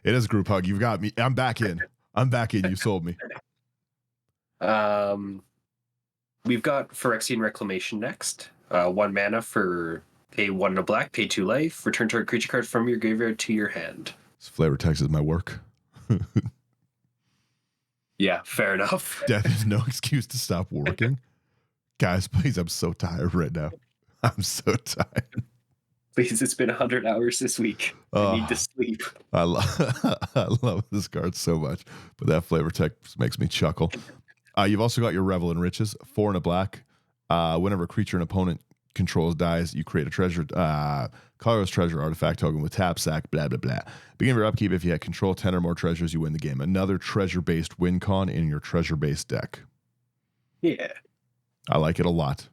It is a group hug. You've got me. I'm back in. You sold me. We've got Phyrexian Reclamation next. 1 mana for pay 1 and a black, pay 2 life, return target creature card from your graveyard to your hand. This flavor text is my work. Yeah, fair enough. That is no excuse to stop working. Guys, please, I'm so tired right now. I'm so tired. Please, it's been 100 hours this week. I need to sleep. I love this card so much, but that flavor text makes me chuckle. You've also got your Revel in Riches, 4 and a black. Whenever a creature an opponent controls dies, you create a treasure, colorless treasure artifact token with tap, sack, blah, blah, blah. Beginning of your upkeep, if you control 10 or more treasures, you win the game. Another treasure-based win con in your treasure-based deck. Yeah. I like it a lot.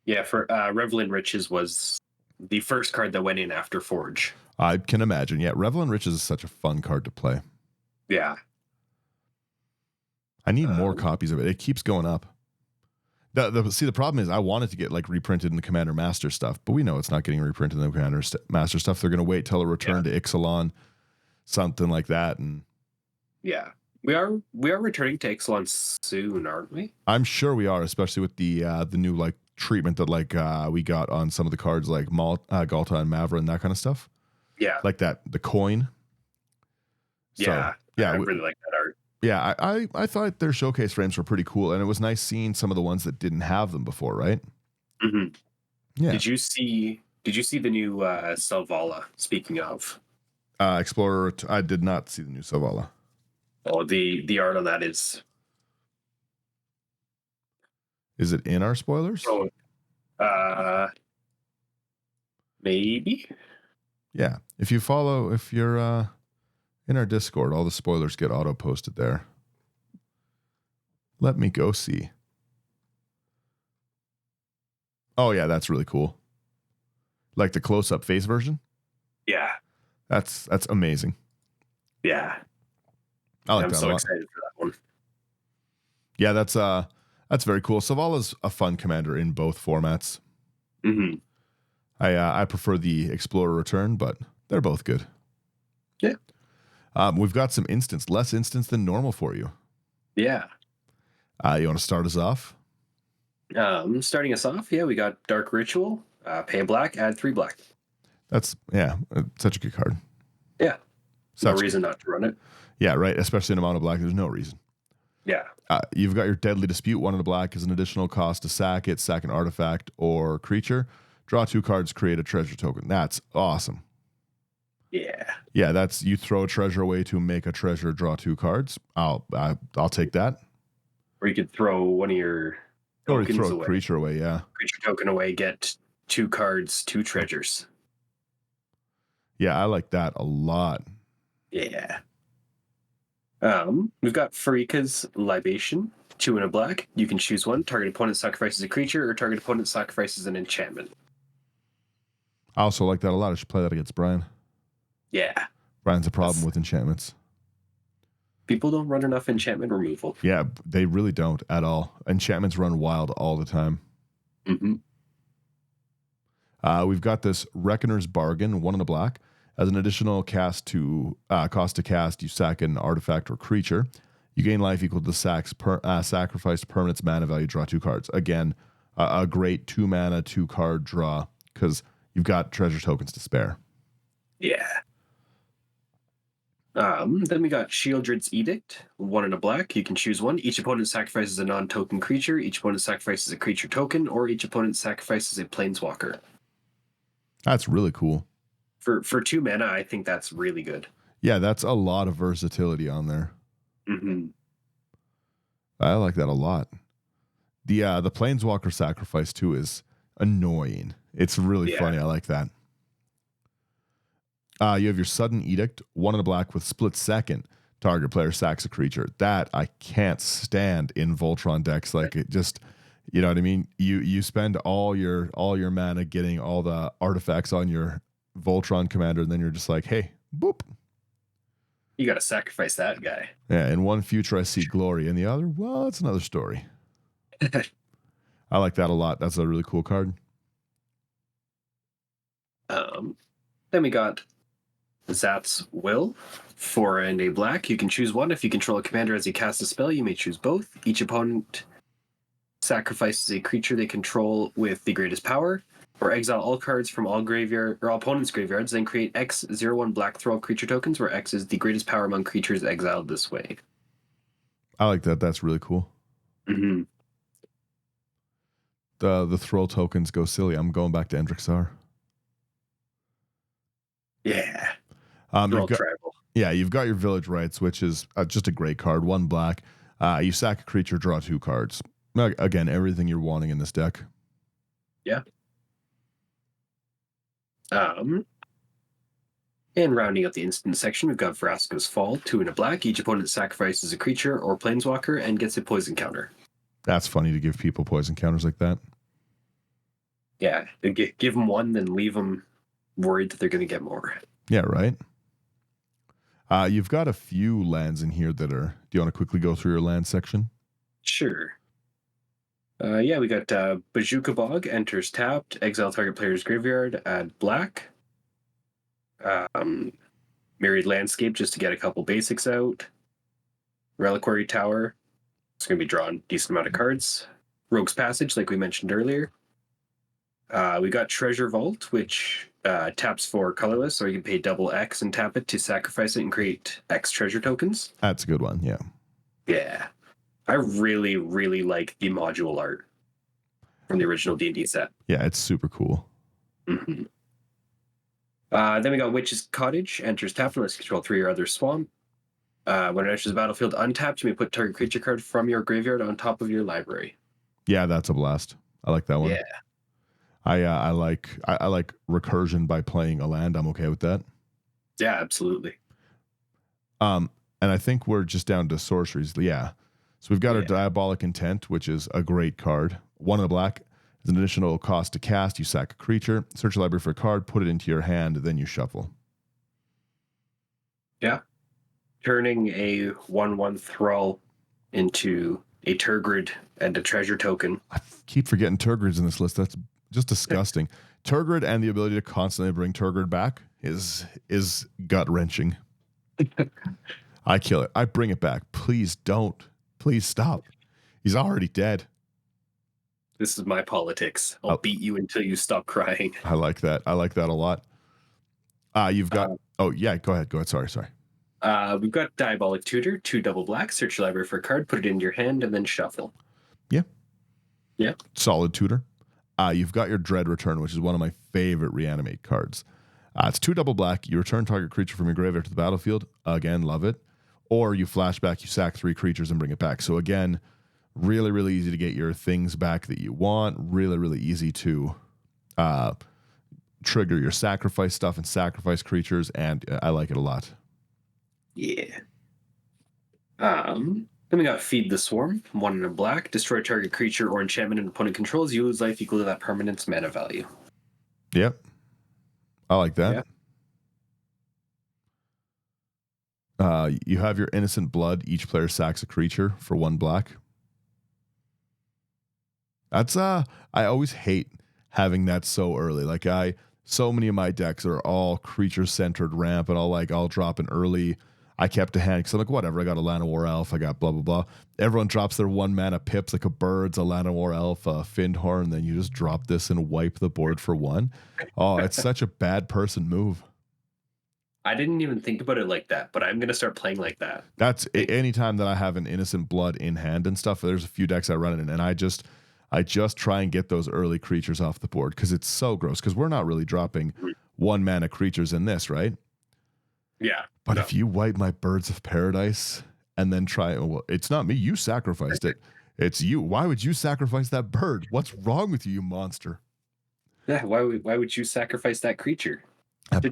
Yeah, for Revel in Riches was the first card that went in after Forge. I can imagine. Yeah, Revel in Riches is such a fun card to play. Yeah. I need more copies of it. It keeps going up. The problem is I want it to get like reprinted in the Commander Master stuff, but we know it's not getting reprinted in the Commander Master stuff. They're going to wait till a return to Ixalan, something like that. And yeah, we are returning to Ixalan soon, aren't we? I'm sure we are, especially with the new like treatment that like we got on some of the cards like Galta and Mavra and that kind of stuff. Yeah, like that the coin. Yeah, so, I really like that art. Yeah, I thought their showcase frames were pretty cool, and it was nice seeing some of the ones that didn't have them before, right? Mm-hmm. Yeah. Did you see the new Selvala? Speaking of Explorer, I did not see the new Selvala. Oh, the art on that is. Is it in our spoilers? Oh, Maybe. Yeah. If you're in our Discord, all the spoilers get auto posted there. Let me go see. Oh yeah, that's really cool. Like the close-up face version? Yeah. That's amazing. Yeah. I like I'm that so a lot. excited for that one. Yeah, that's very cool. Savala's a fun commander in both formats. Mm-hmm. I prefer the Explorer Return, but they're both good. Yeah. We've got some less instance than normal for you. Yeah. You want to start us off? Starting us off, we got Dark Ritual. Pay a black, add 3 black. That's such a good card. Yeah. Such no reason not to run it. Yeah, right. Especially in a mono black, there's no reason. Yeah. You've got your Deadly Dispute. 1 in a black is an additional cost to sack it, sack an artifact or creature. Draw 2 cards, create a treasure token. That's awesome. Yeah. Yeah, that's you throw a treasure away to make a treasure, draw 2 cards. I'll take that. Or you could throw one of your tokens throw a away. Creature away, yeah. Creature token away, get 2 cards, 2 treasures. Yeah, I like that a lot. Yeah. We've got Farika's Libation. 2 in a black. You can choose one. Target opponent sacrifices a creature, or target opponent sacrifices an enchantment. I also like that a lot. I should play that against Brian. Yeah. Brian's a problem with enchantments. People don't run enough enchantment removal. Yeah, they really don't at all. Enchantments run wild all the time. Mm-hmm. We've got this Reckoner's Bargain, 1 in a black. As an additional cost to cast, you sack an artifact or creature. You gain life equal to the sacrificed permanent's mana value. Draw 2 cards. Again, a great 2 mana, 2 card draw because you've got treasure tokens to spare. Yeah. Then we got Shieldred's Edict. 1 in a black. You can choose one. Each opponent sacrifices a non-token creature. Each opponent sacrifices a creature token, or each opponent sacrifices a planeswalker. That's really cool. For 2 mana, I think that's really good. Yeah, that's a lot of versatility on there. Mm-hmm. I like that a lot. The planeswalker sacrifice too is annoying. It's really funny. I like that. You have your Sudden Edict, 1 in a black with split second. Target player sacks a creature. That I can't stand in Voltron decks. Like it just, you know what I mean? You spend all your mana getting all the artifacts on your Voltron commander, and then you're just like, hey, boop. You got to sacrifice that guy. Yeah, in one future I see glory, in the other, well, that's another story. I like that a lot. That's a really cool card. Then we got Zat's Will. 4 and a black. You can choose one. If you control a commander as he casts a spell, you may choose both. Each opponent sacrifices a creature they control with the greatest power, or exile all cards from all graveyard or all opponents' graveyards, then create X 0/1 black throw creature tokens, where X is the greatest power among creatures exiled this way. I like that. That's really cool. Mm-hmm. The throw tokens go silly. I'm going back to Endrixar. Yeah. You've got your Village Rites, which is just a great card. 1 black. You sack a creature, draw 2 cards. Again, everything you're wanting in this deck. Yeah. And rounding out the instant section, we've got Vraska's Fall. 2 and a black. Each opponent sacrifices a creature or planeswalker and gets a poison counter. That's funny to give people poison counters like that. Yeah. Give them 1, then leave them worried that they're going to get more. Yeah, right. You've got a few lands in here that are... Do you want to quickly go through your land section? Sure. We got Bajuka Bog. Enters tapped. Exile target player's graveyard. Add black. Myriad Landscape just to get a couple basics out. Reliquary Tower. It's going to be drawing a decent amount of cards. Rogue's Passage, like we mentioned earlier. We got Treasure Vault, which taps for colorless, or you can pay double X and tap it to sacrifice it and create X treasure tokens. That's a good one, yeah. Yeah. I really, really like the module art from the original D&D set. Yeah, it's super cool. Mm-hmm. Then we got Witch's Cottage. Enters tapped unless you control 3 or other swamp. When it enters the battlefield untapped, you may put target creature card from your graveyard on top of your library. Yeah, that's a blast. I like that one. I like recursion by playing a land. I'm okay with that. Yeah, absolutely. And I think we're just down to sorceries. Yeah. So we've got our Diabolic Intent, which is a great card. 1 in a black is an additional cost to cast. You sack a creature, search your library for a card, put it into your hand, then you shuffle. Yeah. Turning a 1/1 Thrall into a Turgid and a treasure token. I keep forgetting Turgrids in this list. That's just disgusting. Turgid and the ability to constantly bring Turgid back is gut wrenching. I kill it. I bring it back. Please don't. Please stop. He's already dead. This is my politics. I'll beat you until you stop crying. I like that. I like that a lot. You've got. Oh yeah, go ahead. Go ahead. Sorry. We've got Diabolic Tutor, 2 double black. Search your library for a card, put it into your hand, and then shuffle. Yeah. Solid tutor. You've got your Dread Return, which is one of my favorite reanimate cards. It's 2 double black. You return target creature from your graveyard to the battlefield. Again, love it. Or you flashback, you sack 3 creatures and bring it back. So again, really, really easy to get your things back that you want. Really, really easy to trigger your sacrifice stuff and sacrifice creatures. And I like it a lot. Yeah. Then we got Feed the Swarm, 1 in a black. Destroy target creature or enchantment an opponent controls. You lose life equal to that permanent's mana value. Yep. I like that. Yeah. You have your Innocent Blood. Each player sacks a creature for 1 black. That's I always hate having that so early. Like so many of my decks are all creature centered ramp, and I'll drop an early. I kept a hand because I'm like, whatever. I got a Llanowar Elf. I got blah blah blah. Everyone drops their 1 mana pips like a Birds, a Llanowar Elf, a Findhorn, and then you just drop this and wipe the board for 1. Oh, it's such a bad person move. I didn't even think about it like that, but I'm gonna start playing like that. That's anytime that I have an Innocent Blood in hand and stuff. There's a few decks I run it in, and I just try and get those early creatures off the board because it's so gross. Because we're not really dropping 1 mana creatures in this, right? Yeah. But if you wipe my Birds of Paradise and then well, it's not me. You sacrificed it. It's you. Why would you sacrifice that bird? What's wrong with you, you monster? Yeah. Why would you sacrifice that creature? That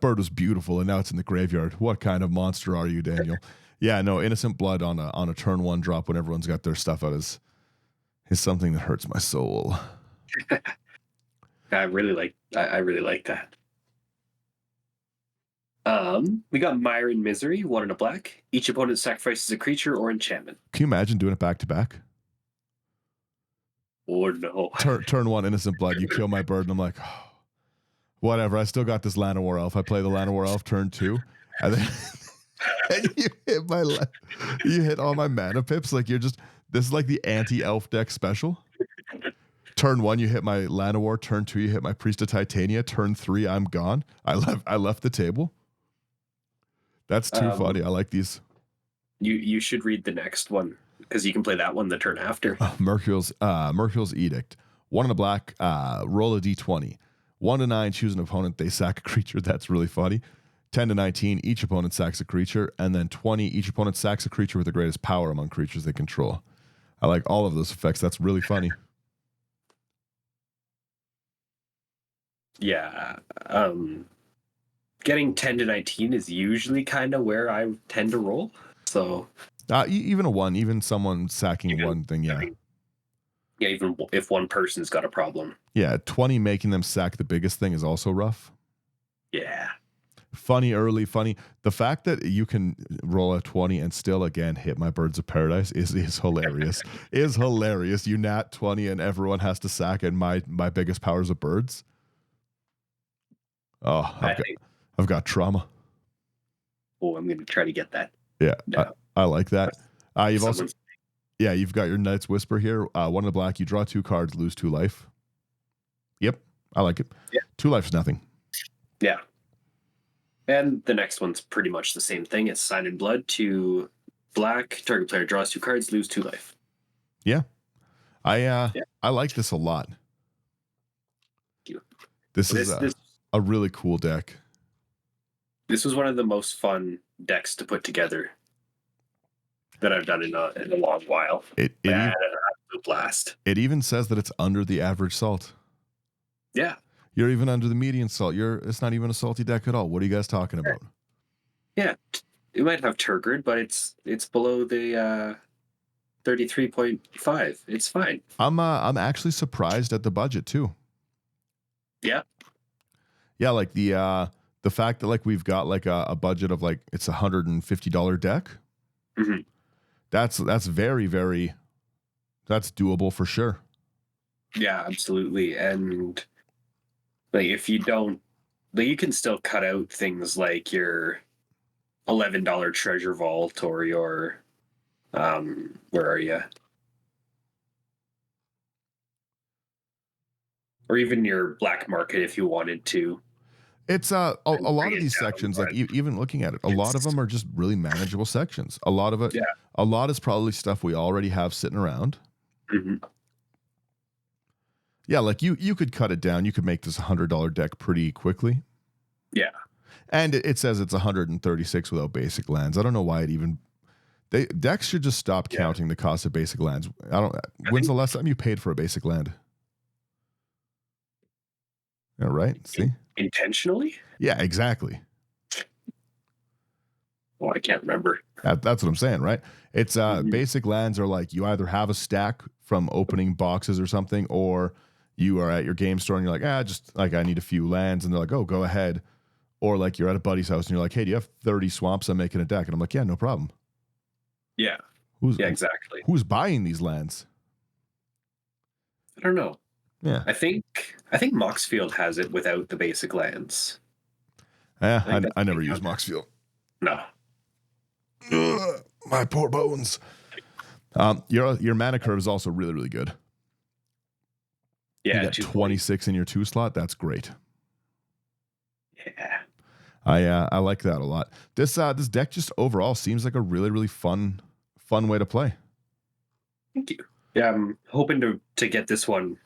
bird was beautiful, and now it's in the graveyard. What kind of monster are you, Daniel? Yeah, no, Innocent Blood on a turn 1 drop when everyone's got their stuff out is something that hurts my soul. I really like that. We got Myron Misery, 1 in a black. Each opponent sacrifices a creature or enchantment. Can you imagine doing it back to back? Oh no. Turn 1 Innocent Blood, you kill my bird, and I'm like, oh, whatever. I still got this Llanowar Elf. I play the Llanowar Elf turn 2, and then and you hit all my mana pips. Like this is like the anti-elf deck special. Turn 1, you hit my Llanowar. Turn 2, you hit my Priest of Titania. Turn 3, I'm gone. I left the table. That's too funny. I like these. You should read the next one because you can play that one the turn after. Mercurial's Edict. 1 in a black. Roll a d20. 1 to 9, choose an opponent. They sack a creature. That's really funny. 10 to 19, each opponent sacks a creature, and then 20, each opponent sacks a creature with the greatest power among creatures they control. I like all of those effects. That's really funny. Yeah. Getting 10 to 19 is usually kind of where I tend to roll. So even a 1, even someone sacking 1 thing, yeah. Yeah, even if one person's got a problem. Yeah, 20 making them sack the biggest thing is also rough. Yeah. Funny early, funny. The fact that you can roll a 20 and still again hit my Birds of Paradise is hilarious. Is hilarious. You nat 20 and everyone has to sack, and my biggest power is a birds. Oh, I've got trauma. Oh, I'm going to try to get that. Yeah, no. I like that. You've got your Knight's Whisper here. 1 in the black, you draw 2 cards, lose 2 life. Yep, I like it. Yeah. 2 life is nothing. Yeah. And the next one's pretty much the same thing. It's Sign in Blood, 2 black. Target player draws 2 cards, lose 2 life. Yeah. I like this a lot. Thank you. This is a really cool deck. This was one of the most fun decks to put together that I've done in a long while. It had an absolute blast. It even says that it's under the average salt. Yeah. You're even under the median salt. It's not even a salty deck at all. What are you guys talking about? Yeah. It might have Turgid, but it's below the 33.5. It's fine. I'm actually surprised at the budget too. Yeah. Yeah, like the fact that like we've got like a budget of like it's $150 deck. Mm-hmm. That's very, very that's doable for sure. Yeah, absolutely. And like if you don't, like, you can still cut out things like your $11 treasure vault or your where are you? Or even your black market if you wanted to. It's a lot of these sections, like even looking at it, a lot of them are just really manageable sections. A lot of it, a lot is probably stuff we already have sitting around. Mm-hmm. Yeah, like you could cut it down. You could make this $100 deck pretty quickly. Yeah. And it says it's 136 without basic lands. I don't know why it even. Decks should just stop counting the cost of basic lands. When's the last time you paid for a basic land? Yeah, right. See, intentionally. Yeah, exactly. Well, I can't remember. That's what I'm saying, right? It's basic lands are like you either have a stack from opening boxes or something, or you are at your game store and you're like, just like I need a few lands, and they're like, oh, go ahead. Or like you're at a buddy's house and you're like, hey, do you have 30 swamps? I'm making a deck, and I'm like, yeah, no problem. Yeah. Exactly. Who's buying these lands? I don't know. Yeah. I think Moxfield has it without the basic lands. Yeah, I never use Moxfield. No. Ugh, my poor bones. Your mana curve is also really, really good. Yeah, you got 26 in your 2 slot. That's great. Yeah. I like that a lot. This deck just overall seems like a really, really fun way to play. Thank you. Yeah, I'm hoping to get this one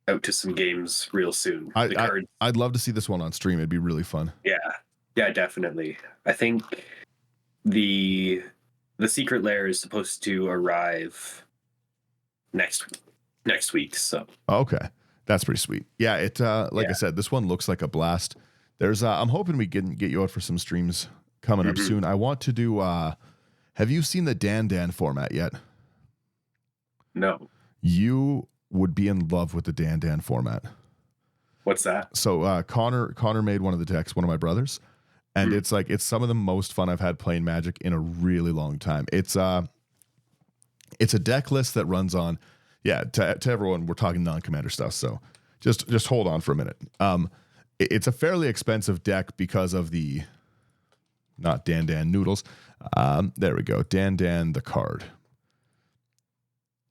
out to some games real soon. I'd love to see this one on stream. It'd be really fun. Yeah, definitely. I think the secret lair is supposed to arrive next week. So okay, that's pretty sweet. Yeah, it I said, this one looks like a blast. There's I'm hoping we can get you out for some streams coming up soon. I want to do. Have you seen the Dan format yet? No. You would be in love with the Dan format. What's that? So Connor made one of the decks, one of my brothers, and it's some of the most fun I've had playing Magic in a really long time. It's a deck list that runs on, to everyone, we're talking non-commander stuff, so just hold on for a minute. It's a fairly expensive deck because of the not Dan noodles. There we go. Dan the card.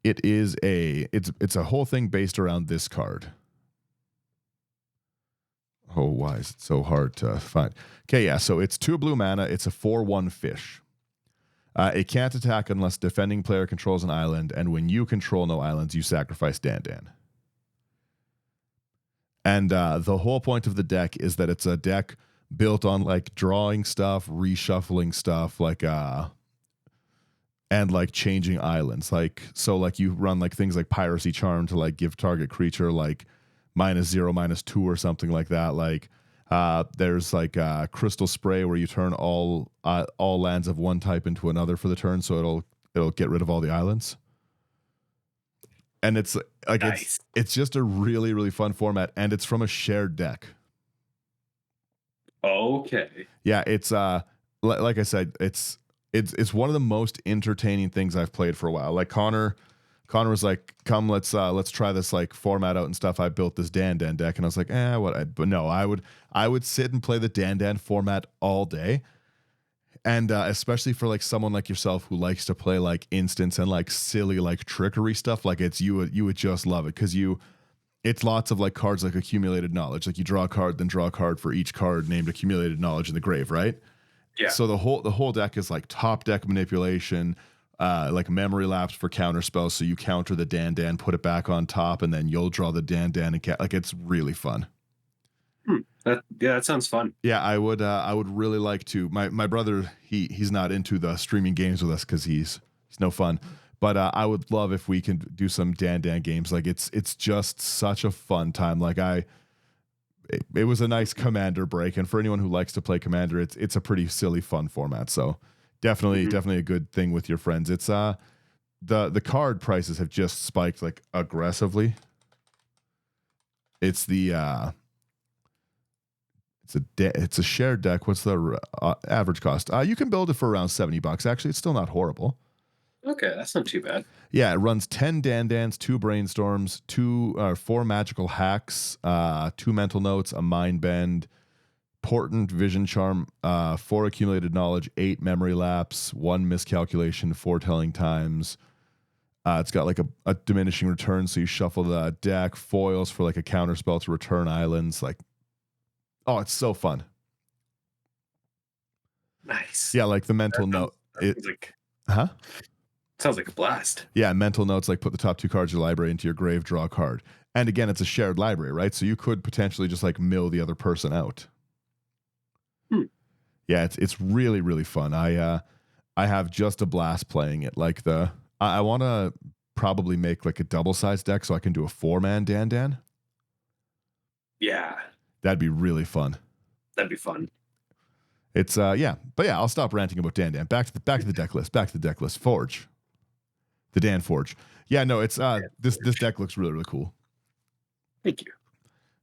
It's a whole thing based around this card. Oh, why is it so hard to find? Okay, yeah, so it's 2 blue mana. It's a 4/1 fish. It can't attack unless defending player controls an island, and when you control no islands, you sacrifice Dan. And the whole point of the deck is that it's a deck built on like drawing stuff, reshuffling stuff, and like changing islands. So you run like things like Piracy Charm to like give target creature like -0, -2 or something like that. There's like Crystal Spray where you turn all lands of one type into another for the turn, so it'll get rid of all the islands. And it's like nice. It's just a really, really fun format, and it's from a shared deck. Okay. Yeah, it's like I said, it's one of the most entertaining things I've played for a while. Like Connor was like, "Come, let's try this like format out and stuff." I built this Dan deck, and I was like, but no, I would sit and play the Dan format all day. And especially for like someone like yourself who likes to play like instants and like silly like trickery stuff, like you would just love it because it's lots of like cards like accumulated knowledge. Like you draw a card, then draw a card for each card named accumulated knowledge in the grave, right? Yeah. So the whole deck is like top deck manipulation, like memory lapse for counter spells. So you counter the Dan, put it back on top, and then you'll draw the Dan and like it's really fun. That sounds fun. Yeah, I would really like to. My brother, he's not into the streaming games with us because he's no fun. But I would love if we can do some Dan games. Like it's just such a fun time. Like it was a nice Commander break, and for anyone who likes to play Commander, it's a pretty silly, fun format. So definitely a good thing with your friends. It's the card prices have just spiked like aggressively. It's the it's a shared deck. What's the average cost? You can build it for around $70. Actually, it's still not horrible. Okay, that's not too bad. Yeah, it runs 10 Dandans, 2 Brainstorms, 4 Magical Hacks, 2 Mental Notes, a Mind Bend, Portent Vision Charm, 4 Accumulated Knowledge, 8 Memory Lapse, 1 Miscalculation, 4 Telling Times. It's got like a diminishing return, so you shuffle the deck, foils for like a counter spell to return islands. Like, oh, it's so fun. Nice. Yeah, like the Mental Note. Sounds like a blast. Yeah, Mental Notes, like put the top 2 cards of your library into your grave, draw a card. And again, it's a shared library, right? So you could potentially just like mill the other person out. Yeah, it's really, really fun. I have just a blast playing it. Like I want to probably make like a double-sized deck so I can do a 4-man Dan. Yeah. That'd be really fun. That'd be fun. It's but yeah, I'll stop ranting about Dan. Back to the deck list. Back to the deck list. Forge. The Dan Forge. Yeah, no, it's this deck looks really, really cool. Thank you.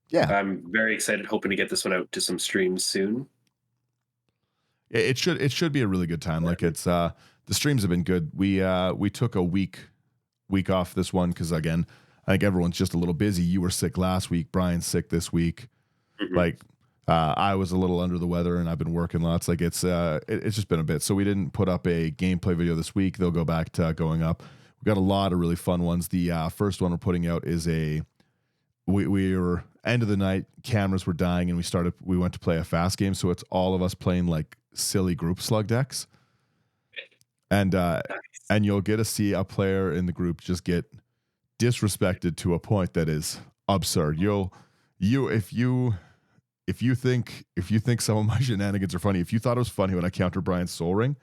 Yeah. I'm very excited, hoping to get this one out to some streams soon. It should be a really good time. Like it's the streams have been good. We took a week off this one because again, I think everyone's just a little busy. You were sick last week, Brian's sick this week. Mm-hmm. Like I was a little under the weather and I've been working lots. Like it's just been a bit. So we didn't put up a gameplay video this week. They'll go back to going up. We got a lot of really fun ones. The first one we're putting out is we were end of the night, cameras were dying, and we went to play a fast game. So it's all of us playing like silly group slug decks. And and you'll get to see a player in the group just get disrespected to a point that is absurd. If you think some of my shenanigans are funny, if you thought it was funny when I countered Brian's Soul Ring,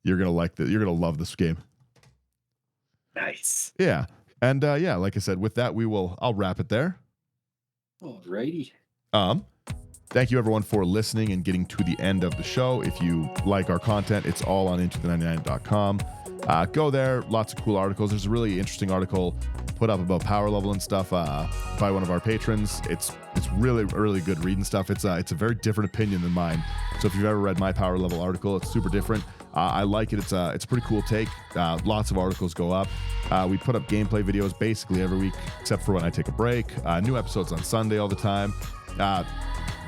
you're gonna like that. You're gonna love this game. Nice. Yeah. And yeah, like I said, with that, I'll wrap it there. Alrighty. Thank you everyone for listening and getting to the end of the show. If you like our content, it's all on intothe99.com. Go there, lots of cool articles. There's a really interesting article put up about power level and stuff by one of our patrons. It's really, really good reading stuff. It's a very different opinion than mine. So if you've ever read my power level article, it's super different. I like it. It's a pretty cool take. Lots of articles go up. We put up gameplay videos basically every week, except for when I take a break. New episodes on Sunday all the time.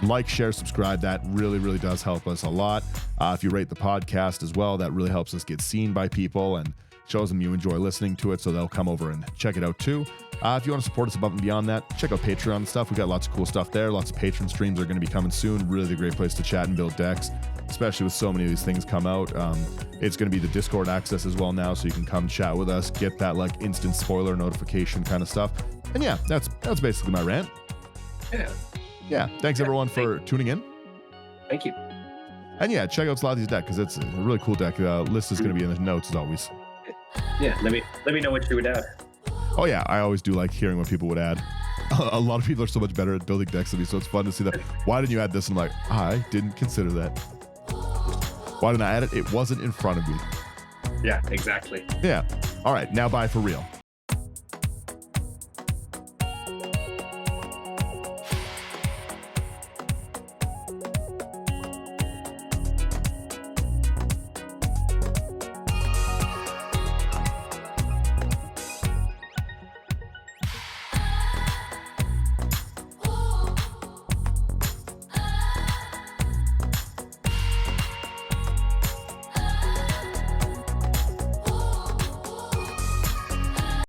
Like, share, subscribe. That really, really does help us a lot. If you rate the podcast as well, that really helps us get seen by people and shows them you enjoy listening to it, so they'll come over and check it out too. If you want to support us above and beyond that, check out Patreon and stuff. We got lots of cool stuff there. Lots of patron streams are going to be coming soon. Really great place to chat and build decks, especially with so many of these things come out. It's going to be the Discord access as well now, so you can come chat with us, get that like instant spoiler notification kind of stuff. And yeah, that's basically my rant. Yeah. Thanks everyone for tuning in. Thank you. And yeah, check out Slothy's deck because it's a really cool deck. List is going to be in the notes as always. Yeah, let me know what you would add. Oh yeah, I always do like hearing what people would add. A lot of people are so much better at building decks than me, so it's fun to see that. Why didn't you add this? And I'm like, I didn't consider that. Why didn't I add it? It wasn't in front of me. Yeah, exactly. Yeah. All right, now bye for real.